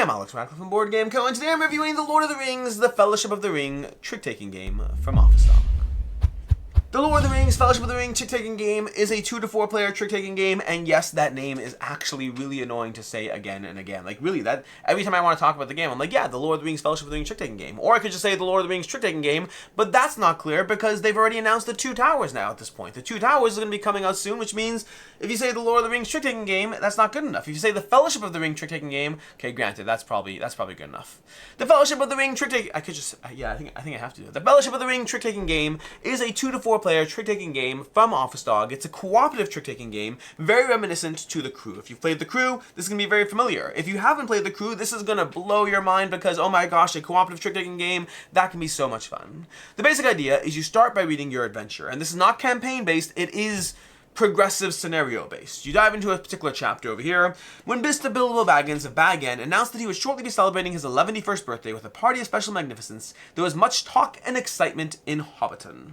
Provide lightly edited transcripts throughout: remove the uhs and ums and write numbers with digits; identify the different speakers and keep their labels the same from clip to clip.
Speaker 1: I'm Alex Radcliffe from Board Game Co, and today I'm reviewing The Lord of the Rings, The Fellowship of the Ring trick-taking game from Office Stock. The Lord of the Rings, Fellowship of the Ring trick-taking game is a 2 to 4 player trick-taking game, and yes, that name is actually really annoying to say again and again. Like, really, that every time I want to talk about the game, I'm like, yeah, The Lord of the Rings, Fellowship of the Ring trick-taking game. Or I could just say The Lord of the Rings trick-taking game, but that's not clear because they've already announced the Two Towers now at this point. The Two Towers is going to be coming out soon, which means if you say The Lord of the Rings trick-taking game, that's not good enough. If you say The Fellowship of the Ring trick-taking game, okay, granted, that's probably good enough. The Fellowship of the Ring trick-taking, I could just, yeah, I think I have to do it. The Fellowship of the Ring trick-taking game is a 2 to 4 player trick-taking game from Office Dog. It's a cooperative trick-taking game, very reminiscent to The Crew. If you've played The Crew, this is going to be very familiar. If you haven't played The Crew, this is going to blow your mind because, oh my gosh, a cooperative trick-taking game, that can be so much fun. The basic idea is you start by reading your adventure, and this is not campaign-based, it is progressive scenario-based. You dive into a particular chapter over here. When Mr. Bilbo Baggins of Bag End announced that he would shortly be celebrating his 11th birthday with a party of special magnificence, there was much talk and excitement in Hobbiton.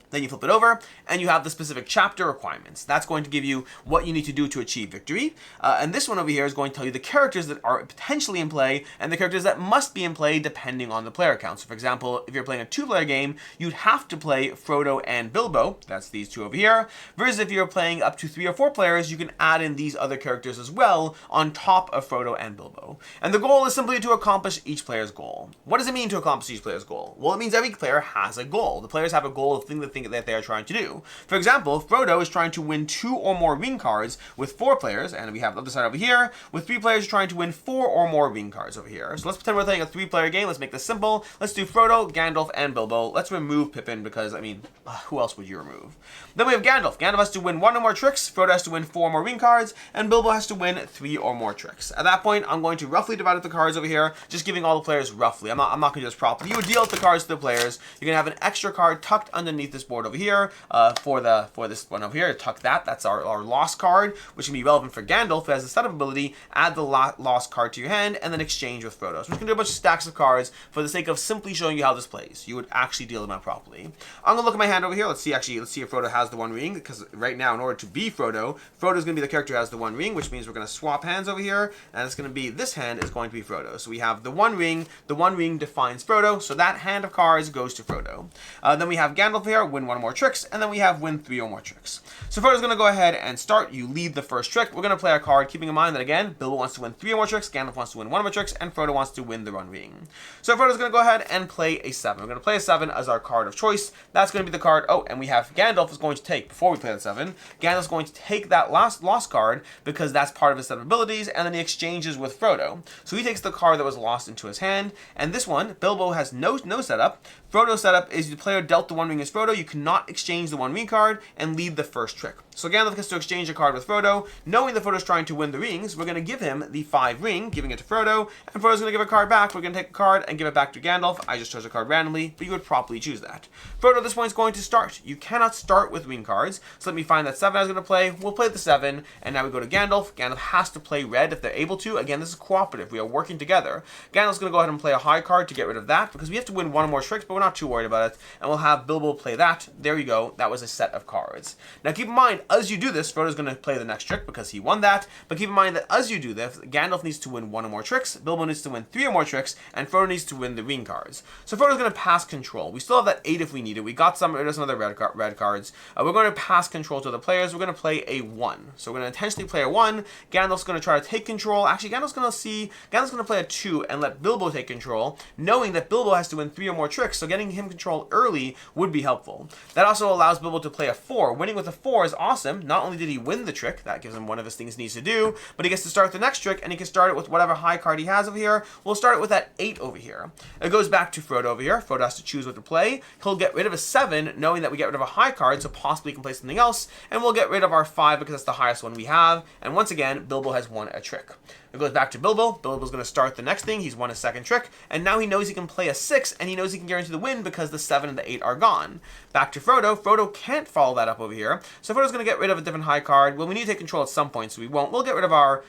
Speaker 1: Then you flip it over, and you have the specific chapter requirements. That's going to give you what you need to do to achieve victory. And this one over here is going to tell you the characters that are potentially in play, and the characters that must be in play depending on the player count. So for example, if you're playing a 2-player game, you'd have to play Frodo and Bilbo. That's these two over here. Versus if you're playing up to 3 or 4 players, you can add in these other characters as well on top of Frodo and Bilbo. And the goal is simply to accomplish each player's goal. What does it mean to accomplish each player's goal? Well, it means every player has a goal. The players have a goal of thing that they are trying to do. For example, Frodo is trying to win 2 or more ring cards with 4 players, and we have the other side over here, with 3 players trying to win 4 or more ring cards over here. So let's pretend we're playing a 3-player game. Let's make this simple. Let's do Frodo, Gandalf, and Bilbo. Let's remove Pippin because, I mean, who else would you remove? Then we have Gandalf. Gandalf has to win 1 or more tricks, Frodo has to win 4 more ring cards, and Bilbo has to win 3 or more tricks. At that point, I'm going to roughly divide up the cards over here, just giving all the players roughly. I'm not going to do this properly. You would deal out the cards to the players. You're going to have an extra card tucked underneath this board over here, for this one over here, tuck that. That's our lost card, which can be relevant for Gandalf, who has the setup ability. Add the lost card to your hand, and then exchange with Frodo. So we're just gonna do a bunch of stacks of cards for the sake of simply showing you how this plays. You would actually deal them out properly. I'm gonna look at my hand over here. Let's see if Frodo has the 1 ring, because right now, in order to be Frodo, Frodo's gonna be the character who has the 1 ring, which means we're gonna swap hands over here, and it's gonna be this hand is going to be Frodo. So we have the 1 ring. The 1 ring defines Frodo, so that hand of cards goes to Frodo. Then we have Gandalf here, win 1 or more tricks, and then we have win 3 or more tricks. So Frodo's going to go ahead and start. You lead the first trick. We're going to play our card, keeping in mind that, again, Bilbo wants to win 3 or more tricks, Gandalf wants to win 1 or more tricks, and Frodo wants to win the 1 ring. So Frodo's going to go ahead and play a 7. We're going to play a 7 as our card of choice. That's going to be the card. Oh, and we have Gandalf is going to take, before we play the 7, Gandalf's going to take that lost card because that's part of his set of abilities, and then he exchanges with Frodo. So he takes the card that was lost into his hand, and this one, Bilbo has no setup. Frodo's setup is the player dealt the 1 ring as Frodo. You cannot exchange the 1 ring card and lead the first trick. So Gandalf gets to exchange a card with Frodo. Knowing that Frodo's trying to win the rings, we're going to give him the 5 ring, giving it to Frodo, and Frodo's going to give a card back. We're going to take a card and give it back to Gandalf. I just chose a card randomly, but you would properly choose that. Frodo at this point is going to start. You cannot start with ring cards, so let me find that 7 I was going to play. We'll play the 7, and now we go to Gandalf. Gandalf has to play red if they're able to. Again, this is cooperative. We are working together. Gandalf's going to go ahead and play a high card to get rid of that, because we have to win 1 or more tricks, but we're not too worried about it, and we'll have Bilbo play that. There you go. That was a set of cards. Now keep in mind, as you do this, Frodo's going to play the next trick because he won that, but keep in mind that as you do this, Gandalf needs to win 1 or more tricks, Bilbo needs to win 3 or more tricks, and Frodo needs to win the ring cards. So Frodo's going to pass control. We still have that 8 if we need it. We got some other red cards. We're going to pass control to the players. We're going to play a 1. So we're going to intentionally play a 1. Gandalf's going to try to take control. Actually, Gandalf's going to play a 2 and let Bilbo take control, knowing that Bilbo has to win 3 or more tricks, so getting him control early would be helpful. That also allows Bilbo to play a 4. Winning with a 4 is awesome. Not only did he win the trick, that gives him one of his things he needs to do, but he gets to start the next trick, and he can start it with whatever high card he has over here. We'll start it with that 8 over here. It goes back to Frodo over here. Frodo has to choose what to play. He'll get rid of a 7, knowing that we get rid of a high card, so possibly he can play something else, and we'll get rid of our 5 because that's the highest one we have, and once again, Bilbo has won a trick. It goes back to Bilbo. Bilbo's going to start the next thing. He's won his second trick, and now he knows he can play a 6, and he knows he can guarantee the win because the 7 and the 8 are gone. Back to Frodo. Frodo can't follow that up over here, so Frodo's going to get rid of a different high card. Well, we need to take control at some point, so we won't. We'll get rid of our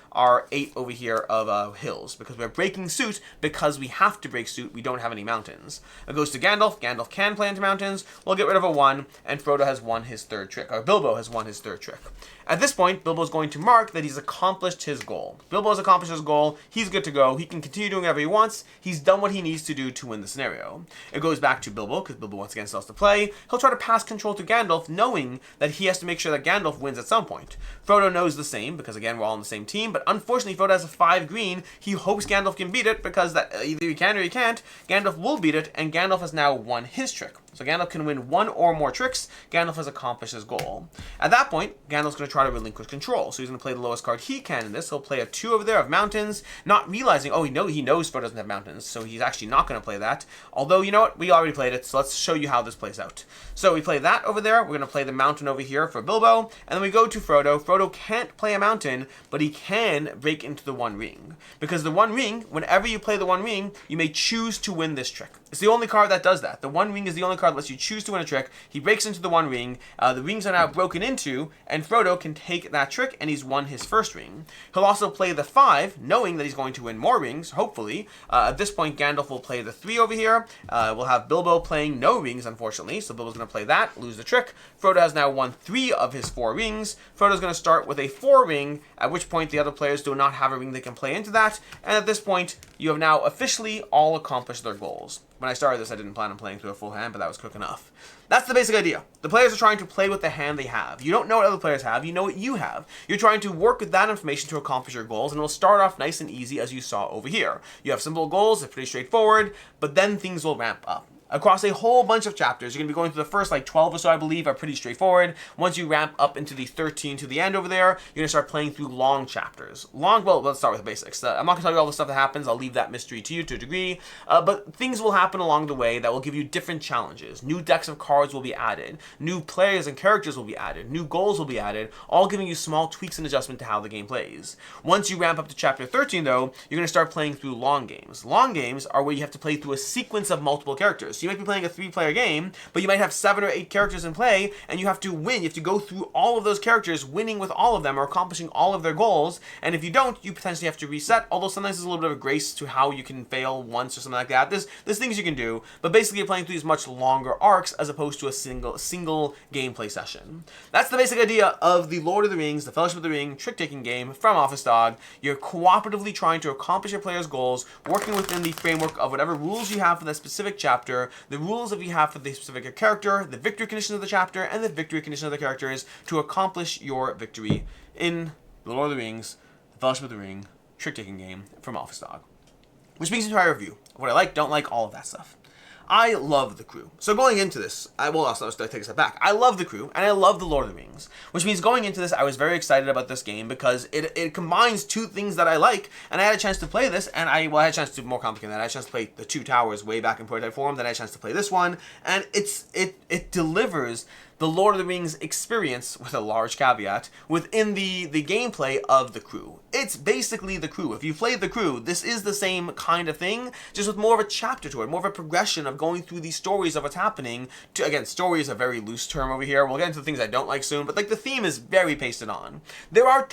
Speaker 1: 8 over here of hills, because we're breaking suit because we have to break suit. We don't have any mountains. It goes to Gandalf. Gandalf can play into mountains. We'll get rid of a 1, and Frodo has won his third trick, or Bilbo has won his third trick. At this point, Bilbo's going to mark that he's accomplished his goal. Bilbo has accomplished his goal. He's good to go. He can continue doing whatever he wants. He's done what he needs to do to win the scenario. It goes back to Bilbo, because Bilbo once again still has to play. He'll try to pass control to Gandalf, knowing that he has to make sure that Gandalf wins at some point. Frodo knows the same, because again, we're all on the same team, but unfortunately, Frodo has a 5 green. He hopes Gandalf can beat it, because that either he can or he can't. Gandalf will beat it, and Gandalf has now won his trick. So Gandalf can win 1 or more tricks. Gandalf has accomplished his goal. At that point, Gandalf's going to try to relinquish control. So he's going to play the lowest card he can in this. He'll play a 2 over there of mountains, not realizing, oh, he knows Frodo doesn't have mountains, so he's actually not going to play that. Although, you know what? We already played it, so let's show you how this plays out. So we play that over there. We're going to play the mountain over here for Bilbo. And then we go to Frodo. Frodo can't play a mountain, but he can break into the One Ring. Because the One Ring, whenever you play the One Ring, you may choose to win this trick. It's the only card that does that. The One Ring is the only card that lets you choose to win a trick. He breaks into the One Ring. The rings are now broken into, and Frodo can take that trick, and he's won his first ring. He'll also play the 5, knowing that he's going to win more rings, hopefully. At this point, Gandalf will play the 3 over here. We'll have Bilbo playing no rings, unfortunately, so Bilbo's going to play that, lose the trick. Frodo has now won 3 of his 4 rings. Frodo's going to start with a 4 ring, at which point the other players do not have a ring they can play into that, and at this point, you have now officially all accomplished their goals. When I started this, I didn't plan on playing through a full hand, but that was quick enough. That's the basic idea. The players are trying to play with the hand they have. You don't know what other players have, you know what you have. You're trying to work with that information to accomplish your goals, and it'll start off nice and easy as you saw over here. You have simple goals, they're pretty straightforward, but then things will ramp up. Across a whole bunch of chapters, you're going to be going through the first 12 or so, I believe, are pretty straightforward. Once you ramp up into the 13 to the end over there, you're going to start playing through long chapters. Well, let's start with the basics. I'm not going to tell you all the stuff that happens. I'll leave that mystery to you to a degree. But things will happen along the way that will give you different challenges. New decks of cards will be added. New players and characters will be added. New goals will be added, all giving you small tweaks and adjustment to how the game plays. Once you ramp up to chapter 13, though, you're going to start playing through long games. Long games are where you have to play through a sequence of multiple characters. So you might be playing a 3-player game, but you might have 7 or 8 characters in play, and you have to win. You have to go through all of those characters, winning with all of them or accomplishing all of their goals, and if you don't, you potentially have to reset, although sometimes there's a little bit of a grace to how you can fail once or something like that. There's things you can do, but basically you're playing through these much longer arcs as opposed to a single gameplay session. That's the basic idea of the Lord of the Rings, the Fellowship of the Ring trick-taking game from Office Dog. You're cooperatively trying to accomplish your players' goals, working within the framework of whatever rules you have for that specific chapter, the rules of you have for the specific character, the victory condition of the chapter, and the victory condition of the characters to accomplish your victory in The Lord of the Rings, The Fellowship of the Ring, trick-taking game from Office Dog. Which brings me to our review of what I like, don't like, all of that stuff. I love the crew. So going into this, let's take a step back. I love the crew, and I love The Lord of the Rings, which means going into this, I was very excited about this game because it combines 2 things that I like, and I had a chance to play this, and I had a chance to do more complicated than that. I had a chance to play the 2 Towers way back in prototype form, then I had a chance to play this one, and it delivers the Lord of the Rings experience, with a large caveat, within the gameplay of the crew. It's basically the crew. If you played the crew, this is the same kind of thing, just with more of a chapter to it, more of a progression of going through these stories of what's happening. Again, story is a very loose term over here. We'll get into the things I don't like soon, but the theme is very pasted on. There are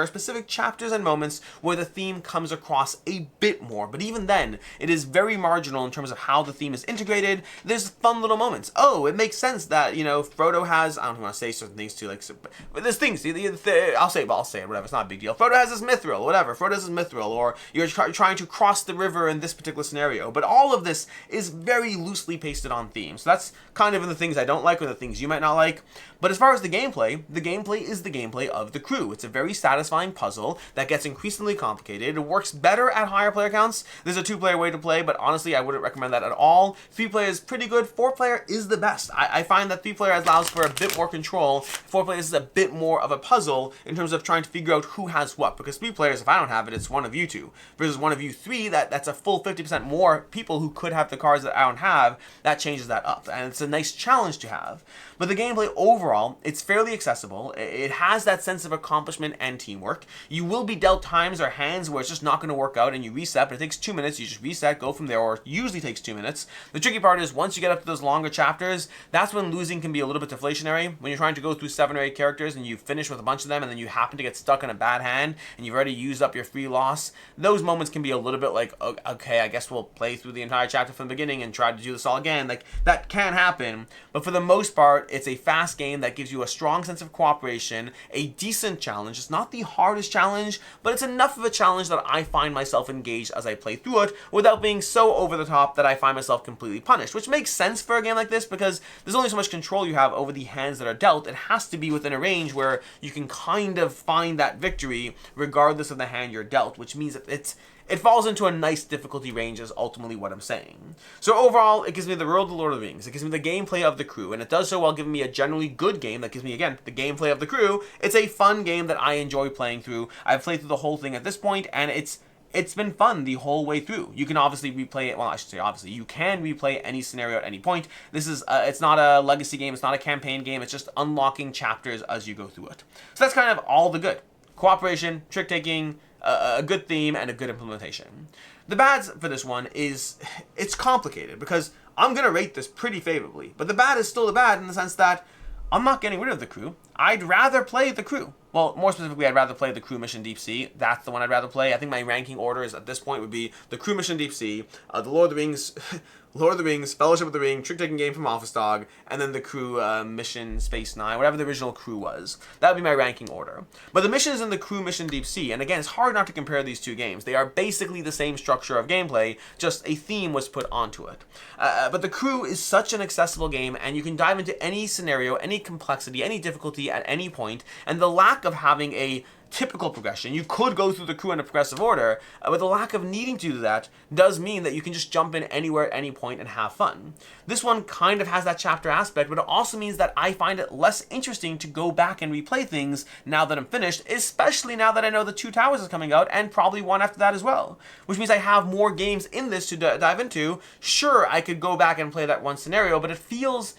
Speaker 1: specific chapters and moments where the theme comes across a bit more, but even then, it is very marginal in terms of how the theme is integrated. There's fun little moments. Oh, it makes sense that, Frodo has, I don't want to say certain things too, but there's things, I'll say it, whatever, it's not a big deal. Frodo has his mithril, whatever, Frodo has his mithril, or you're trying to cross the river in this particular scenario, but all of this is very loosely pasted on theme, so that's kind of the things I don't like, or the things you might not like. But as far as the gameplay is the gameplay of the crew. It's a very satisfying puzzle that gets increasingly complicated. It works better at higher player counts. There's a 2-player way to play, but honestly, I wouldn't recommend that at all. 3-player is pretty good. 4-player is the best. I find that 3-player allows for a bit more control. 4-player is a bit more of a puzzle in terms of trying to figure out who has what, because 3 players, if I don't have it, it's one of you 2, versus one of you 3, that's a full 50% more people who could have the cards that I don't have. That changes that up, and it's a nice challenge to have. But the gameplay overall, it's fairly accessible. It has that sense of accomplishment and teamwork. You will be dealt times or hands where it's just not going to work out and you reset, but it takes 2 minutes. You just reset, go from there, or it usually takes 2 minutes. The tricky part is once you get up to those longer chapters, that's when losing can be a little bit deflationary. When you're trying to go through 7 or 8 characters and you finish with a bunch of them and then you happen to get stuck in a bad hand and you've already used up your free loss, those moments can be a little bit like, okay, I guess we'll play through the entire chapter from the beginning and try to do this all again. Like, that can happen, but for the most part, it's a fast game that gives you a strong sense of cooperation, a decent challenge. It's not the hardest challenge, but it's enough of a challenge that I find myself engaged as I play through it without being so over the top that I find myself completely punished, which makes sense for a game like this because there's only so much control you have over the hands that are dealt. It has to be within a range where you can kind of find that victory regardless of the hand you're dealt, which means that it falls into a nice difficulty range is ultimately what I'm saying. So overall, it gives me the world of the Lord of the Rings. It gives me the gameplay of the crew, and it does so while giving me a generally good game that gives me, again, the gameplay of the crew. It's a fun game that I enjoy playing through. I've played through the whole thing at this point, and it's been fun the whole way through. You can obviously replay it. Well, I should say obviously. You can replay any scenario at any point. This is, it's not a legacy game. It's not a campaign game. It's just unlocking chapters as you go through it. So that's kind of all the good. Cooperation, trick-taking, a good theme, and a good implementation. The bads for this one is, it's complicated because I'm going to rate this pretty favorably. But the bad is still the bad in the sense that I'm not getting rid of the crew. I'd rather play the crew. Well, more specifically, I'd rather play the crew mission Deep Sea. That's the one I'd rather play. I think my ranking orders at this point would be the crew mission Deep Sea, the Lord of the Rings, Fellowship of the Ring, trick-taking game from Office Dog, and then the crew mission Space Nine, whatever the original crew was. That would be my ranking order. But the missions in the crew mission Deep Sea, and again, it's hard not to compare these two games. They are basically the same structure of gameplay, just a theme was put onto it. But the crew is such an accessible game, and you can dive into any scenario, any complexity, any difficulty at any point, and the lack of having a typical progression. You could go through the crew in a progressive order, but the lack of needing to do that does mean that you can just jump in anywhere at any point and have fun. This one kind of has that chapter aspect, but it also means that I find it less interesting to go back and replay things now that I'm finished, especially now that I know the Two Towers is coming out and probably one after that as well, which means I have more games in this to dive into. Sure, I could go back and play that one scenario, but it feels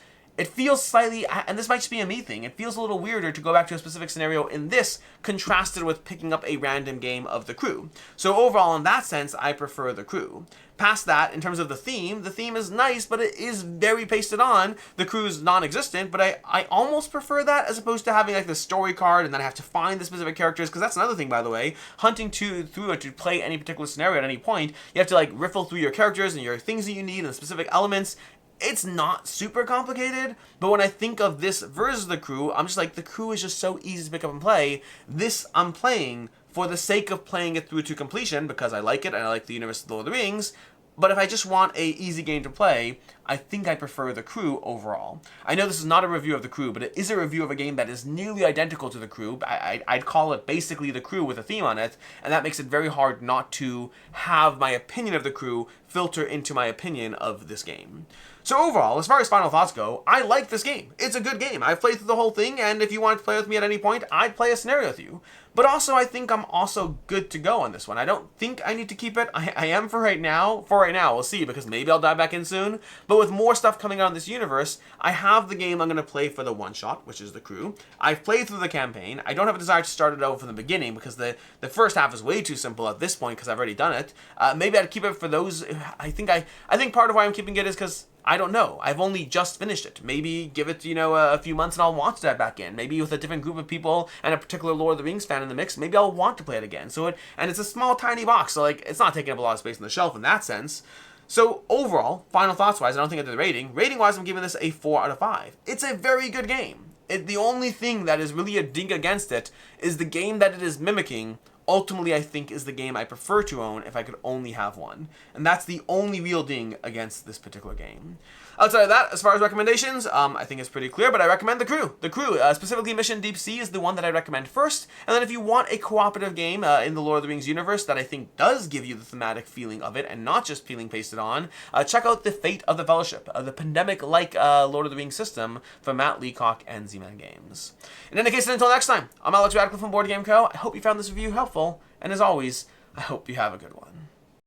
Speaker 1: slightly, and this might just be a me thing, it feels a little weirder to go back to a specific scenario in this, contrasted with picking up a random game of the crew. So overall, in that sense, I prefer the crew. Past that, in terms of the theme is nice, but it is very pasted on. The crew's non-existent, but I almost prefer that as opposed to having like the story card and then I have to find the specific characters, because that's another thing, by the way. Hunting through it to play any particular scenario at any point, you have to like riffle through your characters and your things that you need and the specific elements. It's not super complicated, but when I think of this versus the crew, I'm just like, the crew is just so easy to pick up and play. This I'm playing for the sake of playing it through to completion because I like it and I like the universe of the Lord of the Rings. But if I just want a easy game to play, I think I prefer the crew overall. I know this is not a review of the crew, but it is a review of a game that is nearly identical to the crew. I'd call it basically the crew with a theme on it, and that makes it very hard not to have my opinion of the crew filter into my opinion of this game. So overall, as far as final thoughts go, I like this game. It's a good game. I've played through the whole thing, and if you want to play with me at any point, I'd play a scenario with you. But also, I think I'm also good to go on this one. I don't think I need to keep it. I am for right now. We'll see, because maybe I'll dive back in soon. But with more stuff coming out in this universe, I have the game I'm going to play for the one-shot, which is the crew. I've played through the campaign. I don't have a desire to start it over from the beginning, because the first half is way too simple at this point, because I've already done it. Maybe I'd keep it for those. I think part of why I'm keeping it is because I don't know. I've only just finished it. Maybe give it, a few months and I'll want to dive back in. Maybe with a different group of people and a particular Lord of the Rings fan in the mix, maybe I'll want to play it again. And it's a small, tiny box, so it's not taking up a lot of space on the shelf in that sense. So overall, final thoughts-wise, I don't think I did the rating. Rating-wise, I'm giving this a 4 out of 5. It's a very good game. The only thing that is really a ding against it is the game that it is mimicking. Ultimately, I think is the game I prefer to own if I could only have one. And that's the only real ding against this particular game. Outside of that, as far as recommendations, I think it's pretty clear, but I recommend the crew. The crew, specifically Mission Deep Sea, is the one that I recommend first. And then if you want a cooperative game in the Lord of the Rings universe that I think does give you the thematic feeling of it and not just feeling pasted on, check out The Fate of the Fellowship, the pandemic-like Lord of the Rings system from Matt Leacock and Z-Man Games. In any case, until next time, I'm Alex Radcliffe from Board Game Co. I hope you found this review helpful, and as always, I hope you have a good one.